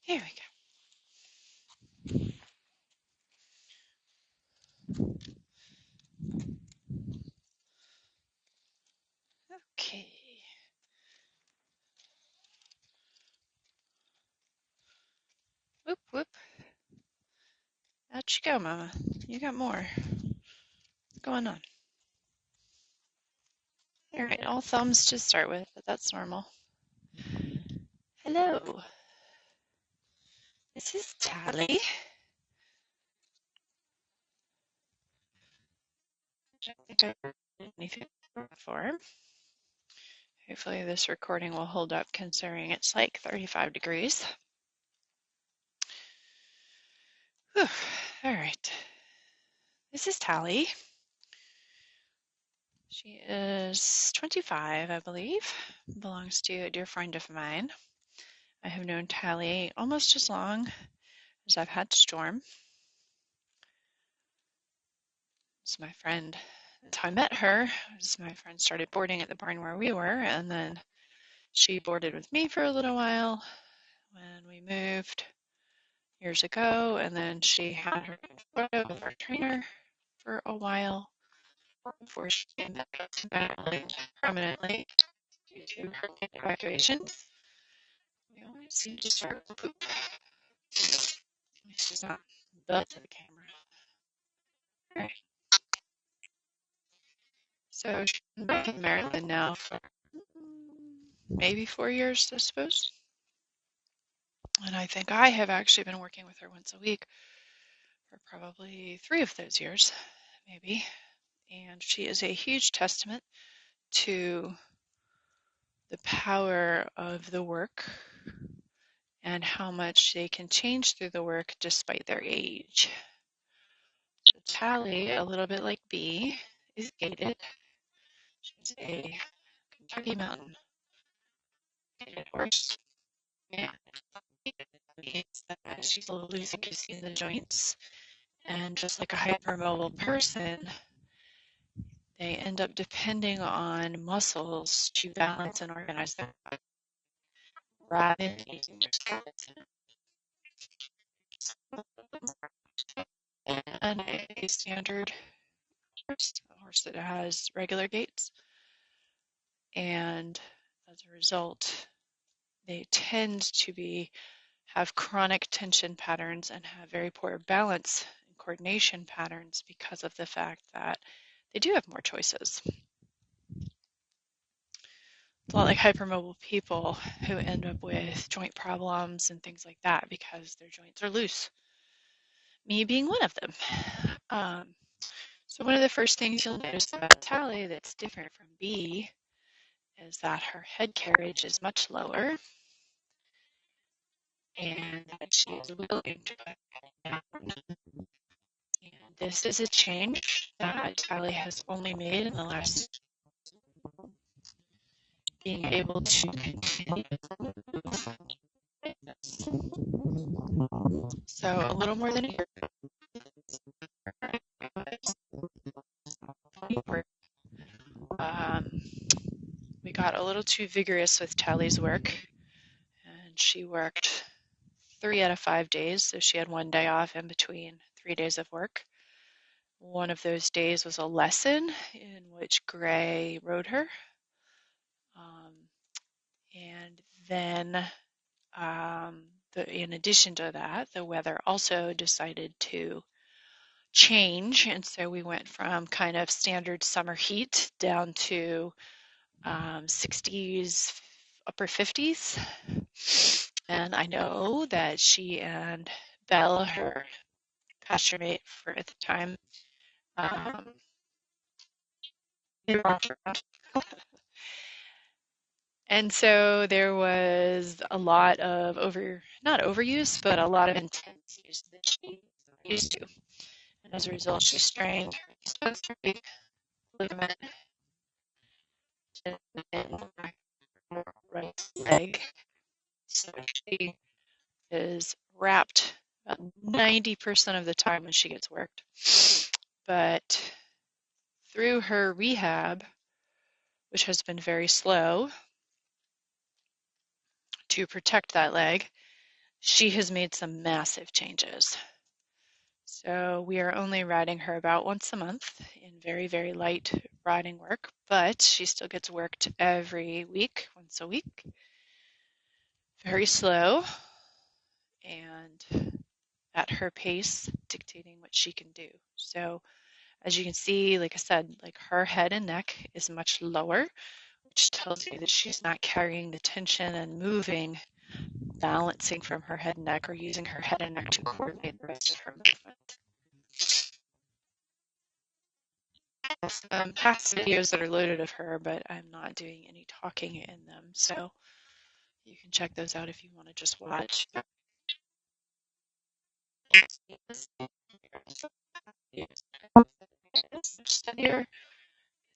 Here we go. Okay. Whoop, whoop. Out you go, Mama. You got more. What's going on? All right, all thumbs to start with, but that's normal. Hello. This is Tali. I think I've heard anything before. Hopefully this recording will hold up considering it's like 35 degrees. Whew. All right. This is Tali. She is 25, I believe. Belongs to a dear friend of mine. I have known Tali almost as long as I've had Storm. It's my friend. That's how I met her. My friend started boarding at the barn where we were, and then she boarded with me for a little while when we moved years ago, and then she had her in Florida with our trainer for a while before she came back to Maryland permanently due to her evacuations. We always seem to start with poop. At least she's not butt to the camera. All right. So she's been back in Maryland now for maybe 4 years, I suppose. And I think I have actually been working with her once a week for probably 3 of those years, maybe. And she is a huge testament to the power of the work and how much they can change through the work despite their age. So Tali, a little bit like B, is gated. She's a Kentucky Mountain gated horse. And she's a little loosey-goosey in the joints. And just like a hypermobile person, they end up depending on muscles to balance and organize their body rather than using their skeleton. And a standard horse, a horse that has regular gaits, and as a result, they tend to have chronic tension patterns and have very poor balance and coordination patterns because of the fact that they do have more choices. It's a lot like hypermobile people who end up with joint problems and things like that because their joints are loose. Me being one of them. So one of the first things you'll notice about Tali that's different from B is that her head carriage is much lower and that she is willing to put down. And this is a change that Tali has only made in the last being able to continue. So a little more than a year. We got a little too vigorous with Tali's work, and she worked 3 out of 5 days, so she had 1 day off in between 3 days of work. One of those days was a lesson in which Gray rode her. And then in addition to that, the weather also decided to change, and so we went from kind of standard summer heat down to 60s, upper 50s. And I know that she and Belle, her pasture mate for at the time, and so there was a lot of not overuse, but a lot of intense use that she used to. And as a result, she strained her ligament in her right leg. So she is wrapped about 90% of the time when she gets worked. But through her rehab, which has been very slow to protect that leg, she has made some massive changes. So we are only riding her about once a month in very, very light riding work, but she still gets worked every week, once a week, very slow and at her pace, dictating what she can do. So as you can see, like I said, like her head and neck is much lower, which tells you that she's not carrying the tension and moving, balancing from her head and neck or using her head and neck to coordinate the rest of her movement. Past videos that are loaded of her, but I'm not doing any talking in them, so you can check those out if you want to just watch. It's much steadier,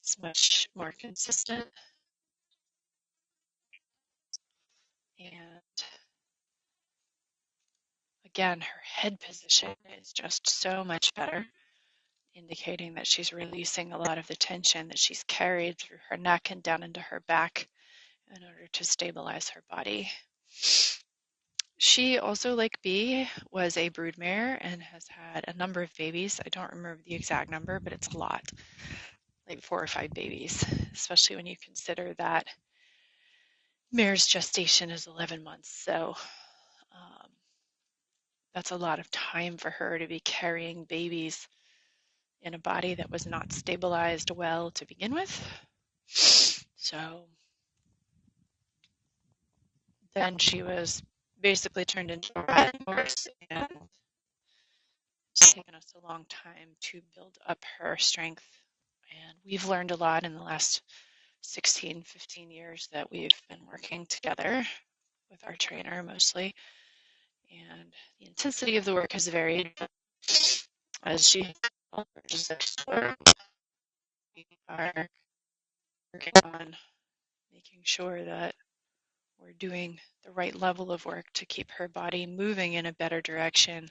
it's much more consistent, and again, her head position is just so much better, indicating that she's releasing a lot of the tension that she's carried through her neck and down into her back in order to stabilize her body. She also, like B, was a broodmare and has had a number of babies. I don't remember the exact number, but it's a lot, like 4 or 5 babies, especially when you consider that mare's gestation is 11 months. So that's a lot of time for her to be carrying babies in a body that was not stabilized well to begin with. So then she was basically turned into a riding horse, and it's taken us a long time to build up her strength. And we've learned a lot in the last 16, 15 years that we've been working together with our trainer mostly. And the intensity of the work has varied. As she just explored, we are working on making sure that we're doing the right level of work to keep her body moving in a better direction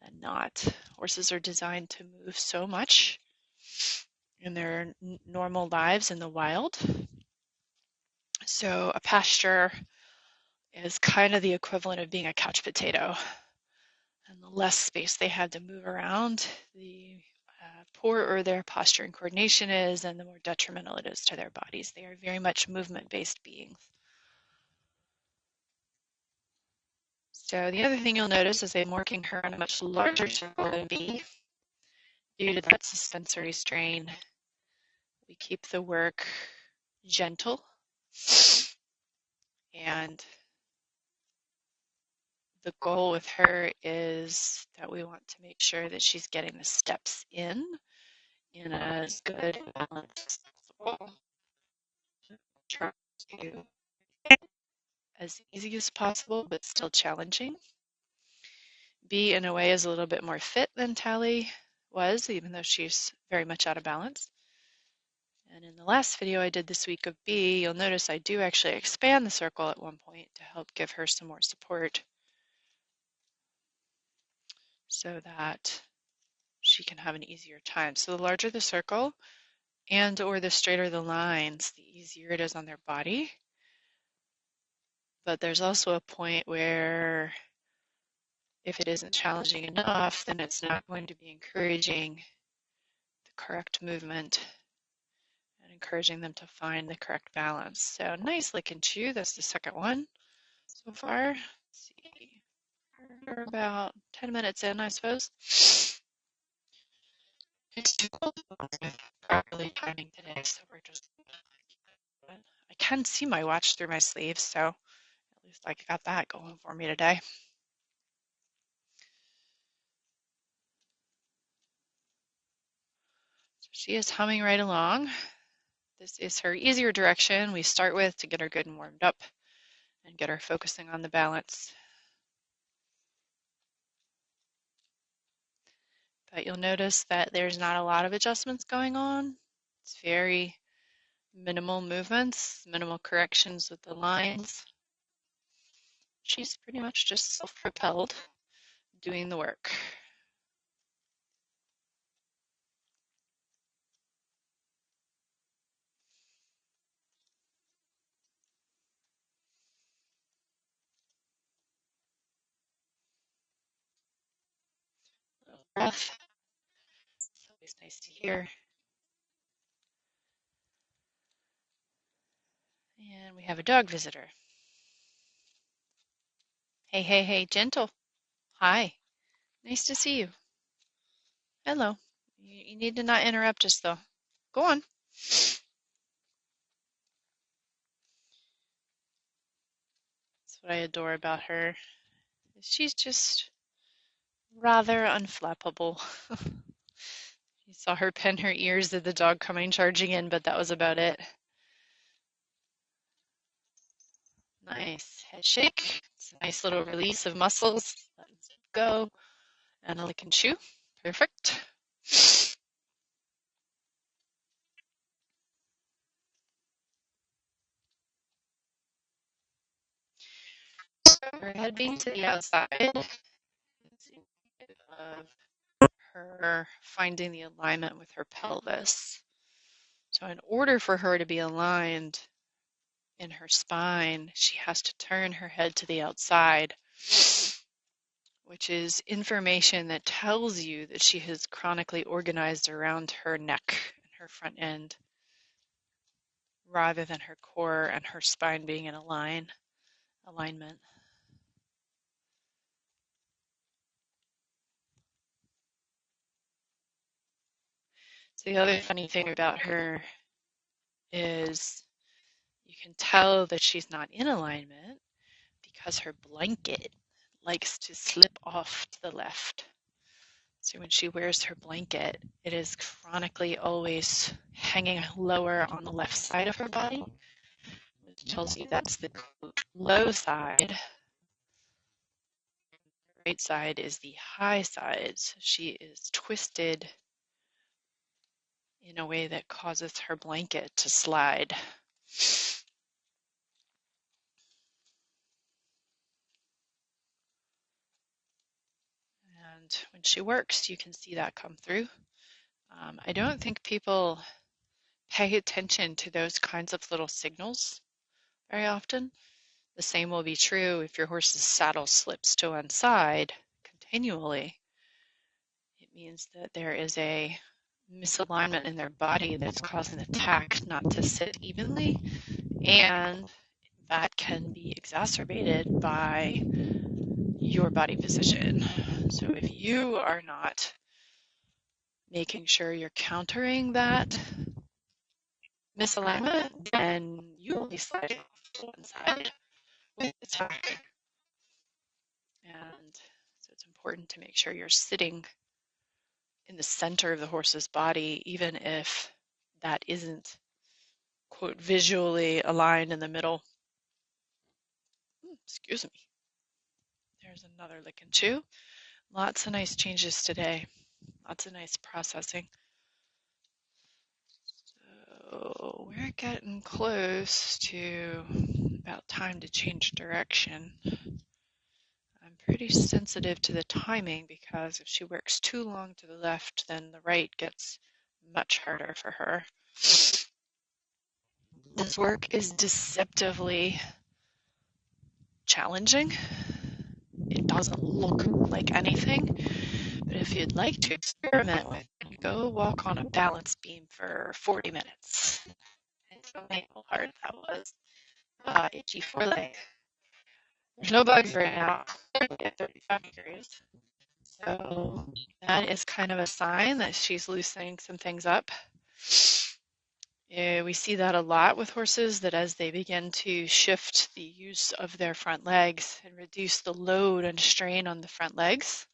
than not. Horses are designed to move so much in their normal lives in the wild. So a pasture is kind of the equivalent of being a couch potato. And the less space they have to move around, the poorer their posture and coordination is, and the more detrimental it is to their bodies. They are very much movement-based beings. So the other thing you'll notice is I'm working her on a much larger circle than B. Due to that suspensory strain, we keep the work gentle, and the goal with her is that we want to make sure that she's getting the steps in as good a balance as possible. Try to as easy as possible, but still challenging. B, in a way, is a little bit more fit than Tali was, even though she's very much out of balance. And in the last video I did this week of B, you'll notice I do actually expand the circle at one point to help give her some more support so that she can have an easier time. So the larger the circle and or the straighter the lines, the easier it is on their body. But there's also a point where if it isn't challenging enough, then it's not going to be encouraging the correct movement and encouraging them to find the correct balance. So nice lick and chew. That's the second one so far. Let's see. We're about 10 minutes in, I suppose. It's too cold with properly timing today, so we're just. I can see my watch through my sleeves, so at least I got that going for me today. So she is humming right along. This is her easier direction we start with to get her good and warmed up and get her focusing on the balance. But you'll notice that there's not a lot of adjustments going on. It's very minimal movements, minimal corrections with the lines. She's pretty much just self-propelled doing the work. breath. It's always nice to hear. And we have a dog visitor. Hey, hey, hey, gentle. Hi. Nice to see you. Hello. You need to not interrupt us, though. Go on. That's what I adore about her. She's just rather unflappable. You saw her pin her ears at the dog coming charging in, but that was about it. Nice head shake. It's a nice little release of muscles. Let it go. And a lick and chew. Perfect. Her head being to the outside of her finding the alignment with her pelvis. So in order for her to be aligned in her spine, she has to turn her head to the outside, which is information that tells you that she has chronically organized around her neck and her front end, rather than her core and her spine being in alignment. So the other funny thing about her is you can tell that she's not in alignment because her blanket likes to slip off to the left. So when she wears her blanket, it is chronically always hanging lower on the left side of her body, which tells you that's the low side. The right side is the high side. So she is twisted in a way that causes her blanket to slide. And when she works, you can see that come through. I don't think people pay attention to those kinds of little signals very often. The same will be true if your horse's saddle slips to one side continually. It means that there is a misalignment in their body that's causing the tack not to sit evenly, and that can be exacerbated by your body position. So if you are not making sure you're countering that misalignment, then you will be sliding off to one side with the tack. And so it's important to make sure you're sitting in the center of the horse's body, even if that isn't, quote, visually aligned in the middle. Excuse me. There's another lick and chew. Lots of nice changes today. Lots of nice processing. So we're getting close to about time to change direction. I'm pretty sensitive to the timing because if she works too long to the left, then the right gets much harder for her. This work is deceptively challenging. It doesn't look like anything, but if you'd like to experiment with it, go walk on a balance beam for 40 minutes. And tell me how hard that was. Itchy foreleg. There's no bugs right now at 35 degrees. So that is kind of a sign that she's loosening some things up. We see that a lot with horses, that as they begin to shift the use of their front legs and reduce the load and strain on the front legs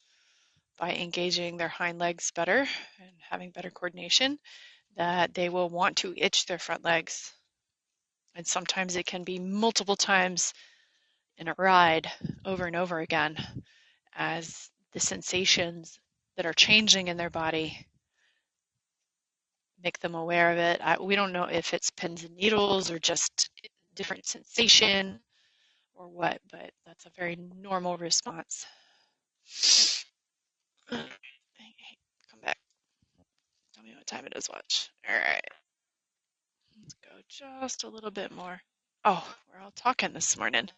by engaging their hind legs better and having better coordination, that they will want to itch their front legs. And sometimes it can be multiple times in a ride over and over again as the sensations that are changing in their body make them aware of it. We don't know if it's pins and needles or just different sensation or what, but that's a very normal response. Hey, come back. Tell me what time it is, watch. All right. Let's go just a little bit more. Oh, we're all talking this morning.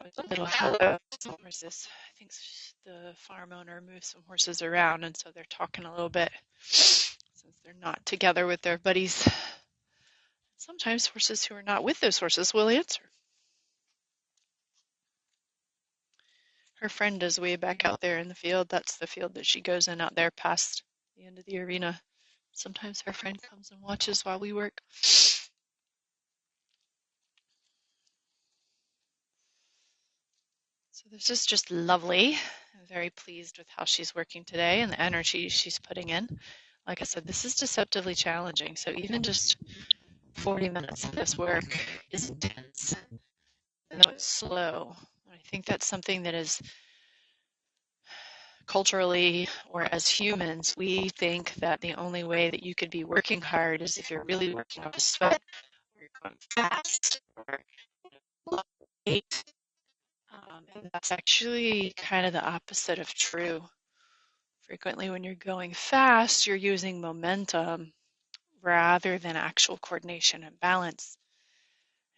A little hello to some horses. I think the farm owner moved some horses around, and so they're talking a little bit since they're not together with their buddies. Sometimes horses who are not with those horses will answer. Her friend is way back out there in the field. That's the field that she goes in out there past the end of the arena. Sometimes her friend comes and watches while we work. So this is just lovely. I'm very pleased with how she's working today and the energy she's putting in. Like I said, this is deceptively challenging. So even just 40 minutes of this work is intense, and though it's slow. I think that's something that is culturally, or as humans, we think that the only way that you could be working hard is if you're really working up a sweat, or you're going fast, or late. And that's actually kind of the opposite of true. Frequently, when you're going fast, you're using momentum rather than actual coordination and balance.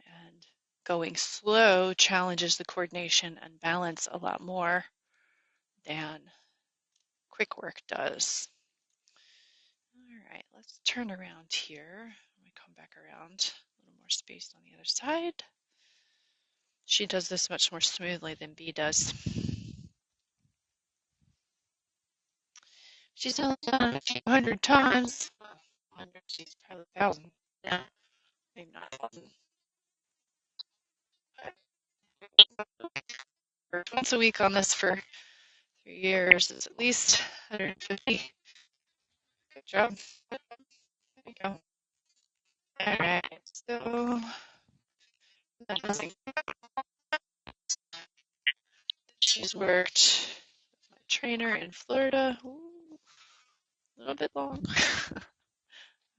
And going slow challenges the coordination and balance a lot more than quick work does. All right, let's turn around here. Let me come back around. A little more space on the other side. She does this much more smoothly than B does. She's only done it a few hundred times. 100, she's probably 1,000 now. Maybe not 1,000. Worked once a week on this for 3 years. It's at least 150. Good job. There you go. All right, so that doesn't. She's worked with my trainer in Florida. Ooh, a little bit long.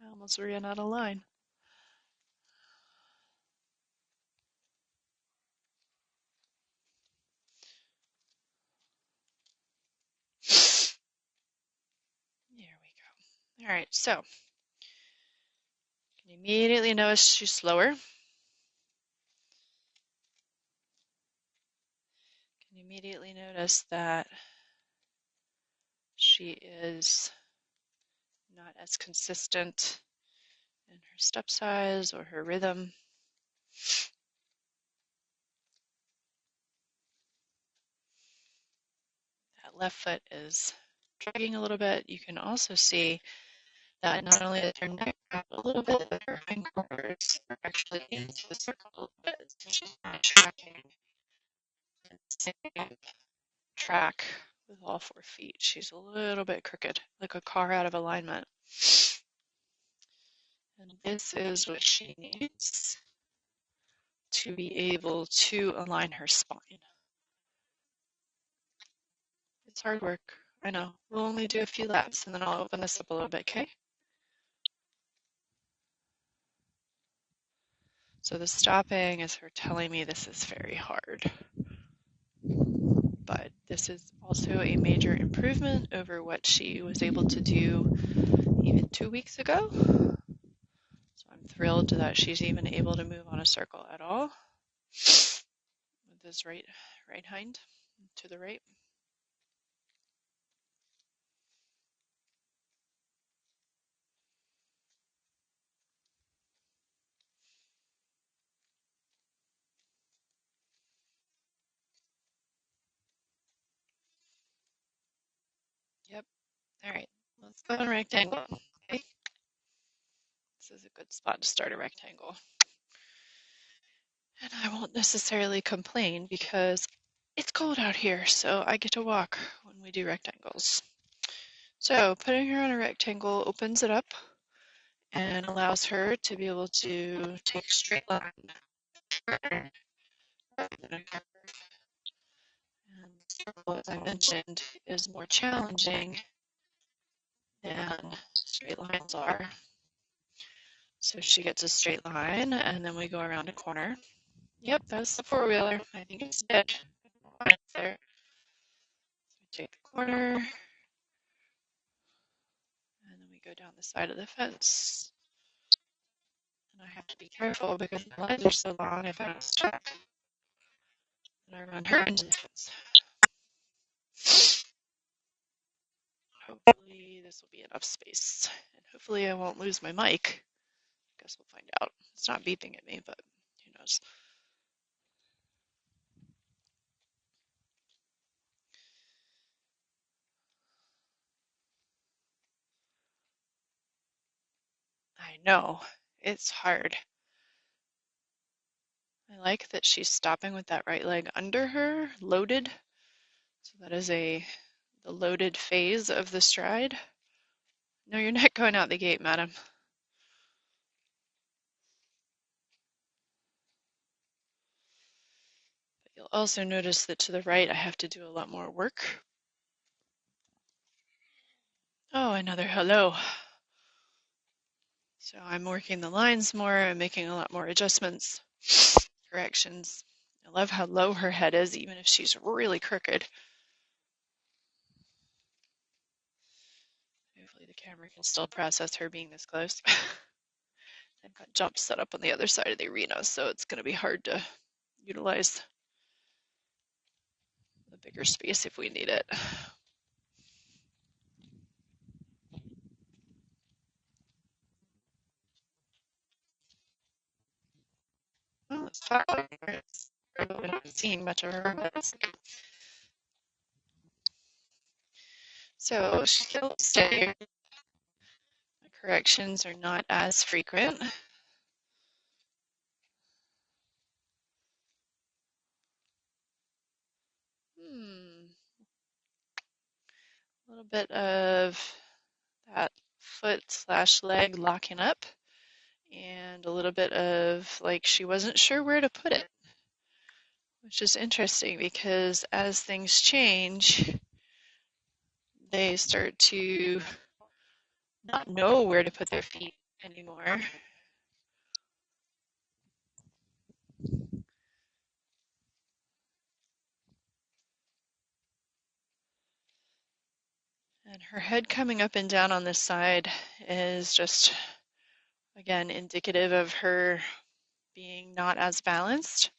I almost ran out of line. There we go. All right, so you can immediately notice she's slower. You can immediately notice that she is not as consistent in her step size or her rhythm. That left foot is dragging a little bit. You can also see that not only is her neck up a little bit, but her hindquarters are actually into the circle a little bit. So she's not tracking the same track with all 4 feet. She's a little bit crooked, like a car out of alignment. And this is what she needs to be able to align her spine. It's hard work, I know. We'll only do a few laps and then I'll open this up a little bit, okay? So the stopping is her telling me this is very hard. But this is also a major improvement over what she was able to do even 2 weeks ago. So I'm thrilled that she's even able to move on a circle at all. With this right hind to the right. Yep. All right. Let's go in a rectangle. Okay. This is a good spot to start a rectangle. And I won't necessarily complain because it's cold out here, so I get to walk when we do rectangles. So putting her on a rectangle opens it up and allows her to be able to take a straight line. And circle, as I mentioned, is more challenging than straight lines are. So she gets a straight line, and then we go around a corner. Yep, that's the four-wheeler. I think it's dead. Right there. So we take the corner, and then we go down the side of the fence. And I have to be careful because my legs are so long if I don't stop. I run her into the fence. Hopefully this will be enough space. And hopefully I won't lose my mic. Guess we'll find out. It's not beeping at me, but who knows. I know. It's hard. I like that she's stopping with that right leg under her, loaded. So that is the loaded phase of the stride. No, you're not going out the gate, madam. But you'll also notice that to the right, I have to do a lot more work. Oh, another hello. So I'm working the lines more. I'm making a lot more adjustments, corrections. I love how low her head is, even if she's really crooked. Hopefully the camera can still process her being this close. I've got jumps set up on the other side of the arena, so it's going to be hard to utilize the bigger space if we need it. Well, it's fine. I haven't seen much of her, but so she'll stay. The corrections are not as frequent. A little bit of that foot/leg locking up, and a little bit of like she wasn't sure where to put it, which is interesting because as things change, they start to not know where to put their feet anymore. And her head coming up and down on this side is just, again, indicative of her being not as balanced.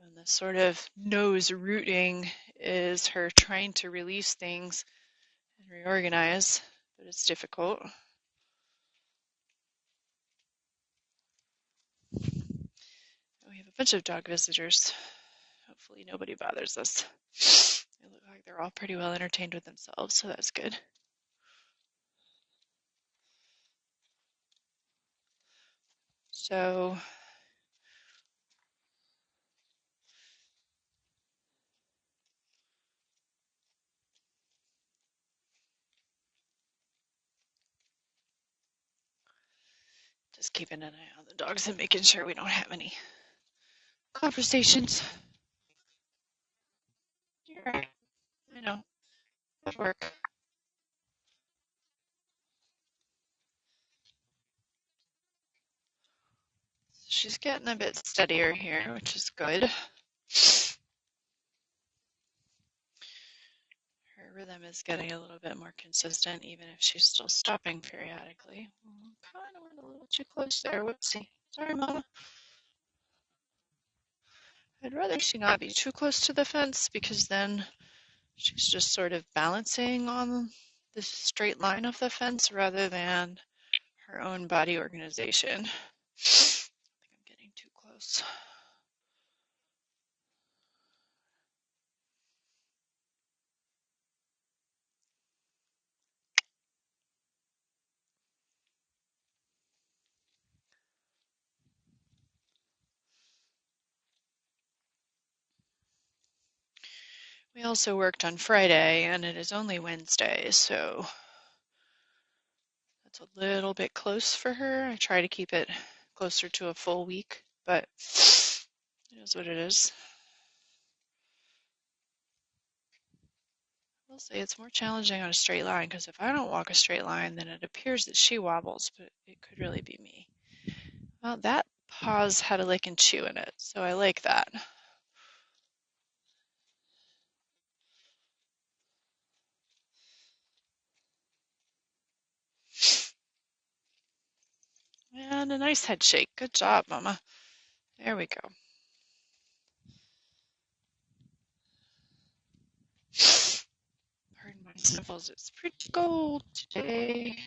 And the sort of nose rooting is her trying to release things and reorganize, but it's difficult. We have a bunch of dog visitors. Hopefully nobody bothers us. They look like they're all pretty well entertained with themselves, so that's good. So just keeping an eye on the dogs and making sure we don't have any conversations. You're right. I know. Good work. She's getting a bit steadier here, which is good. Her rhythm is getting a little bit more consistent, even if she's still stopping periodically. Kind of went a little too close there. Whoopsie. Sorry, Mama. I'd rather she not be too close to the fence because then she's just sort of balancing on the straight line of the fence rather than her own body organization. I think I'm getting too close. We also worked on Friday, and it is only Wednesday, so that's a little bit close for her. I try to keep it closer to a full week, but it is what it is. I'll say it's more challenging on a straight line because if I don't walk a straight line, then it appears that she wobbles, but it could really be me. Well, that pause had a lick and chew in it, so I like that. And a nice head shake. Good job, Mama. There we go. sniffles. It's pretty cold today.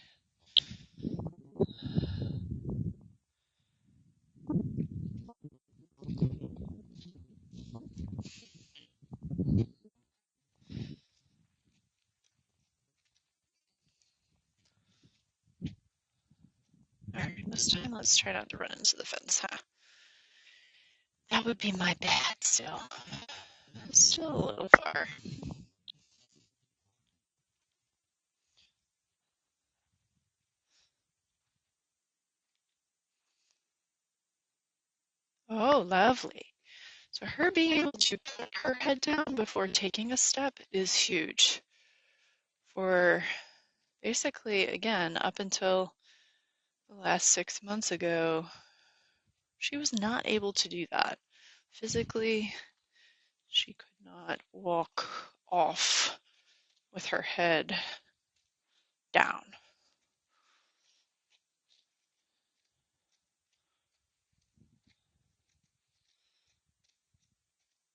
All right, this time let's try not to run into the fence, huh? That would be my bad still. Still a little far. Oh, lovely. So her being able to put her head down before taking a step is huge. For basically, again, up until the last 6 months ago, she was not able to do that. Physically, she could not walk off with her head down.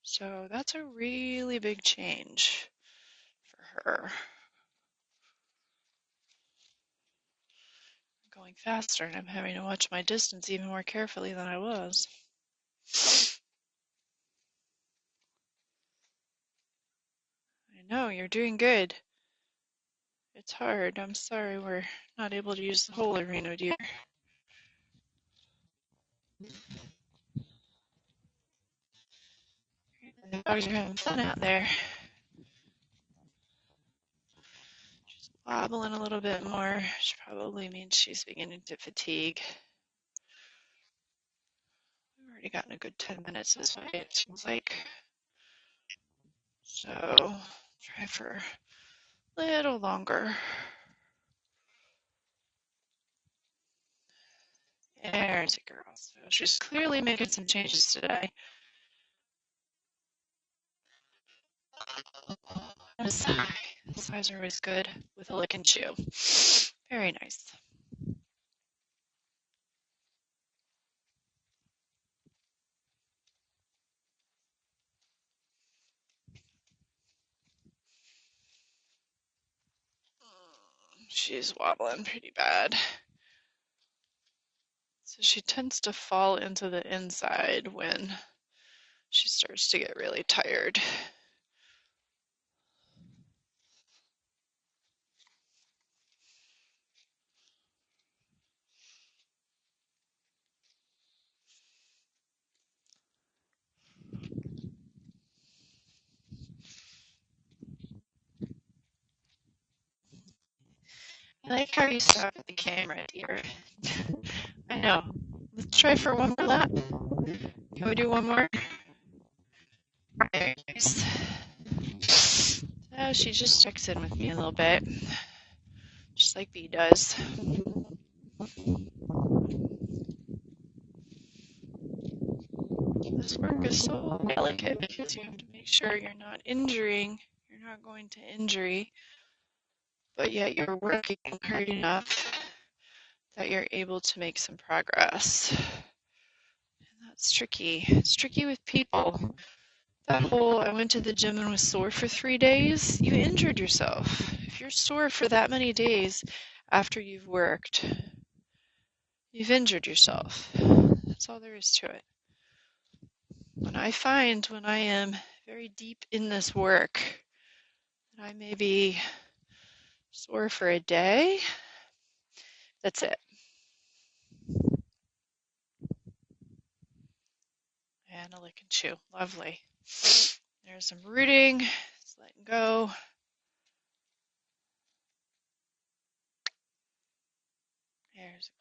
So that's a really big change for her. I'm going faster and I'm having to watch my distance even more carefully than I was. I know, you're doing good. It's hard. I'm sorry we're not able to use the whole arena, dear. The dogs are having fun out there. She's wobbling a little bit more, which probably means she's beginning to fatigue. We've already gotten a good 10 minutes this way, it seems like. So, try for a little longer. There's a girl. So she's clearly making some changes today. And a sigh. Sighs are always good with a lick and chew. Very nice. She's wobbling pretty bad. So she tends to fall into the inside when she starts to get really tired. I like how you stop at the camera, dear. I know. Let's try for one more lap. Can we do one more? Very nice. So she just checks in with me a little bit, just like Bee does. This work is so delicate because you have to make sure you're not going to injury, but yet you're working hard enough that you're able to make some progress. And that's tricky. It's tricky with people. That whole I went to the gym and was sore for 3 days, you injured yourself. If you're sore for that many days after you've worked, you've injured yourself. That's all there is to it. When I am very deep in this work, and I may be sore for a day, that's it. And a lick and chew. Lovely. There's some rooting. Just letting go. There's a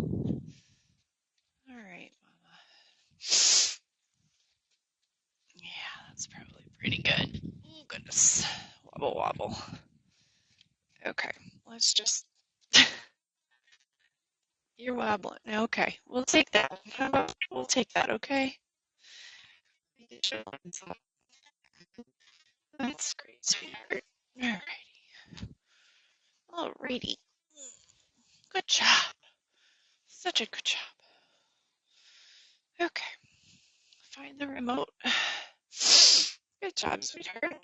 girl. All right, Mama. Yeah, that's probably pretty good. Oh, goodness. Wobble, wobble. Okay, let's just... You're wobbling. Okay, we'll take that. How about we'll take that, okay? That's great, sweetheart. Alrighty. Alrighty. Good job. Such a good job. Okay, find the remote. Good job, sweetheart.